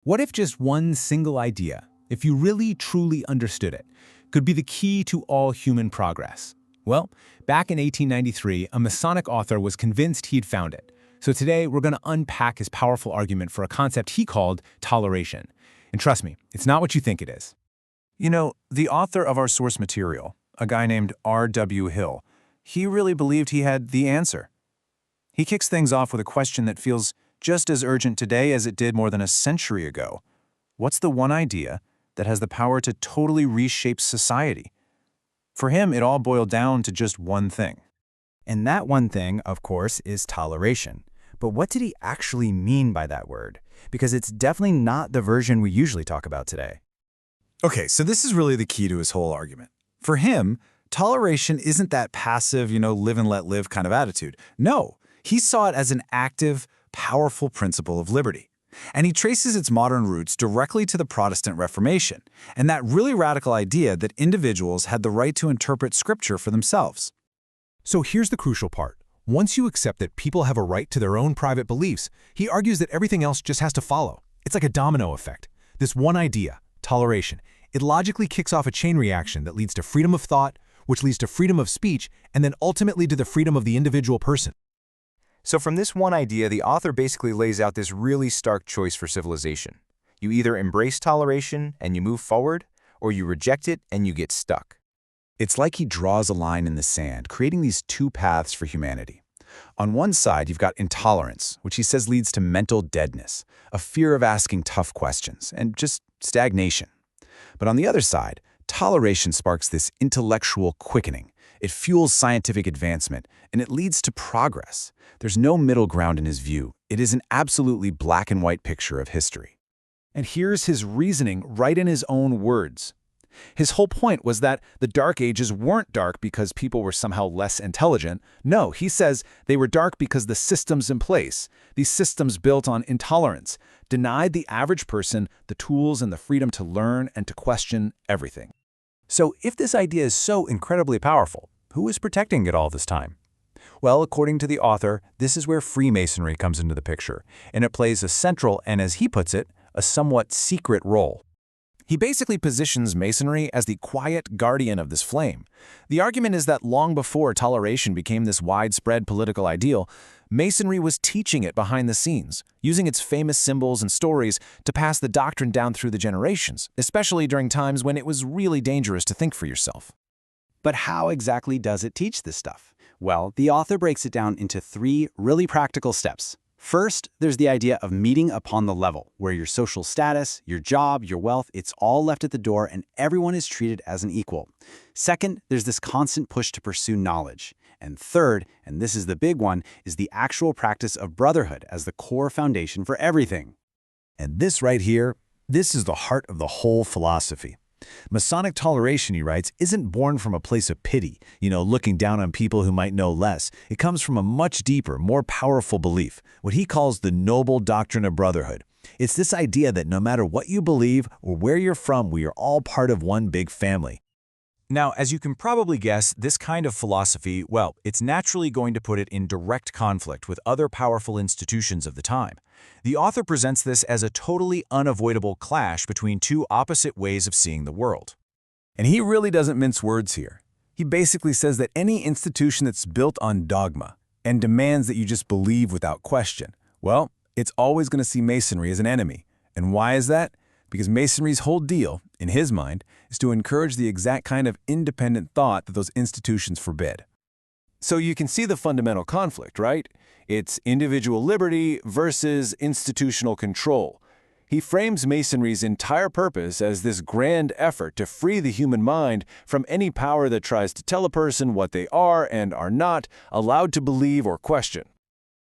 What if just one single idea, if you really truly understood it, could be the key to all human progress? Well, back in 1893, a Masonic author was convinced he'd found it. So today, we're going to unpack his powerful argument for a concept he called toleration. And trust me, it's not what you think it is. You know, the author of our source material, a guy named R.W. Hill, he really believed he had the answer. He kicks things off with a question that feels just as urgent today as it did more than a century ago. What's the one idea that has the power to totally reshape society? For him, it all boiled down to just one thing. And that one thing, of course, is toleration. But what did he actually mean by that word? Because it's definitely not the version we usually talk about today. Okay, so this is really the key to his whole argument. For him, toleration isn't that passive, live and let live kind of attitude. No, he saw it as an active, powerful principle of liberty. And he traces its modern roots directly to the Protestant Reformation, and that really radical idea that individuals had the right to interpret Scripture for themselves. So here's the crucial part. Once you accept that people have a right to their own private beliefs, he argues that everything else just has to follow. It's like a domino effect. This one idea, toleration, it logically kicks off a chain reaction that leads to freedom of thought, which leads to freedom of speech, and then ultimately to the freedom of the individual person. So from this one idea, the author basically lays out this really stark choice for civilization. You either embrace toleration and you move forward, or you reject it and you get stuck. It's like he draws a line in the sand, creating these two paths for humanity. On one side, you've got intolerance, which he says leads to mental deadness, a fear of asking tough questions, and just stagnation. But on the other side, toleration sparks this intellectual quickening. It fuels scientific advancement, and it leads to progress. There's no middle ground in his view. It is an absolutely black and white picture of history. And here's his reasoning right in his own words. His whole point was that the Dark Ages weren't dark because people were somehow less intelligent. No, he says they were dark because the systems in place, these systems built on intolerance, denied the average person the tools and the freedom to learn and to question everything. So if this idea is so incredibly powerful, who is protecting it all this time? Well, according to the author, this is where Freemasonry comes into the picture, and it plays a central and, as he puts it, a somewhat secret role. He basically positions Masonry as the quiet guardian of this flame. The argument is that long before toleration became this widespread political ideal, Masonry was teaching it behind the scenes, using its famous symbols and stories to pass the doctrine down through the generations, especially during times when it was really dangerous to think for yourself. But how exactly does it teach this stuff? Well, the author breaks it down into 3 really practical steps. First, there's the idea of meeting upon the level, where your social status, your job, your wealth, it's all left at the door and everyone is treated as an equal. Second, there's this constant push to pursue knowledge. And third, and this is the big one, is the actual practice of brotherhood as the core foundation for everything. And this right here, this is the heart of the whole philosophy. Masonic toleration, he writes, isn't born from a place of pity, looking down on people who might know less. It comes from a much deeper, more powerful belief, what he calls the noble doctrine of brotherhood. It's this idea that no matter what you believe or where you're from, we are all part of one big family. Now, as you can probably guess, this kind of philosophy, well, it's naturally going to put it in direct conflict with other powerful institutions of the time. The author presents this as a totally unavoidable clash between two opposite ways of seeing the world. And he really doesn't mince words here. He basically says that any institution that's built on dogma and demands that you just believe without question, well, it's always going to see Masonry as an enemy. And why is that? Because Masonry's whole deal, in his mind, is to encourage the exact kind of independent thought that those institutions forbid. So you can see the fundamental conflict, right? It's individual liberty versus institutional control. He frames Masonry's entire purpose as this grand effort to free the human mind from any power that tries to tell a person what they are and are not allowed to believe or question.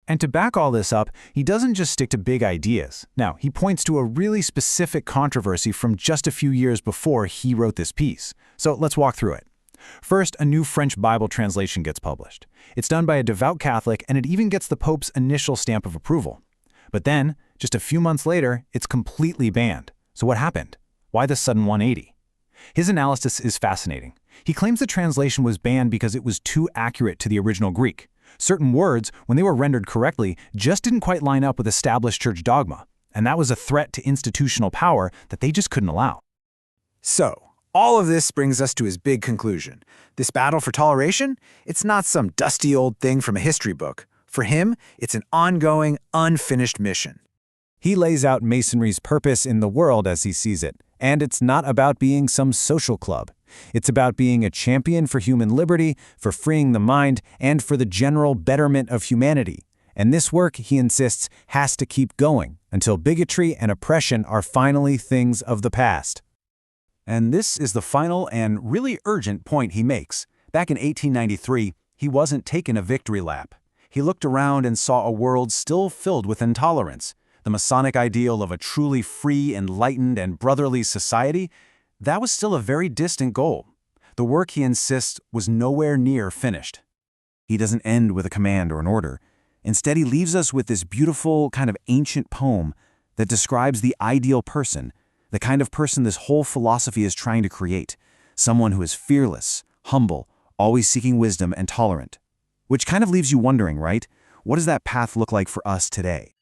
And to back all this up, he doesn't just stick to big ideas. Now, he points to a really specific controversy from just a few years before he wrote this piece. So let's walk through it. First, a new French Bible translation gets published. It's done by a devout Catholic, and it even gets the Pope's initial stamp of approval. But then, just a few months later, it's completely banned. So what happened? Why the sudden 180? His analysis is fascinating. He claims the translation was banned because it was too accurate to the original Greek. Certain words, when they were rendered correctly, just didn't quite line up with established church dogma. and that was a threat to institutional power that they just couldn't allow. So, all of this brings us to his big conclusion. This battle for toleration, it's not some dusty old thing from a history book. For him, it's an ongoing, unfinished mission. He lays out Masonry's purpose in the world as he sees it, and it's not about being some social club. It's about being a champion for human liberty, for freeing the mind, and for the general betterment of humanity. And this work, he insists, has to keep going until bigotry and oppression are finally things of the past. And this is the final and really urgent point he makes. Back in 1893, he wasn't taking a victory lap. He looked around and saw a world still filled with intolerance. The Masonic ideal of a truly free, enlightened, and brotherly society, that was still a very distant goal. The work, he insists, was nowhere near finished. He doesn't end with a command or an order. Instead, he leaves us with this beautiful, kind of ancient poem that describes the ideal person, the kind of person this whole philosophy is trying to create, someone who is fearless, humble, always seeking wisdom and tolerant. Which kind of leaves you wondering, right? What does that path look like for us today?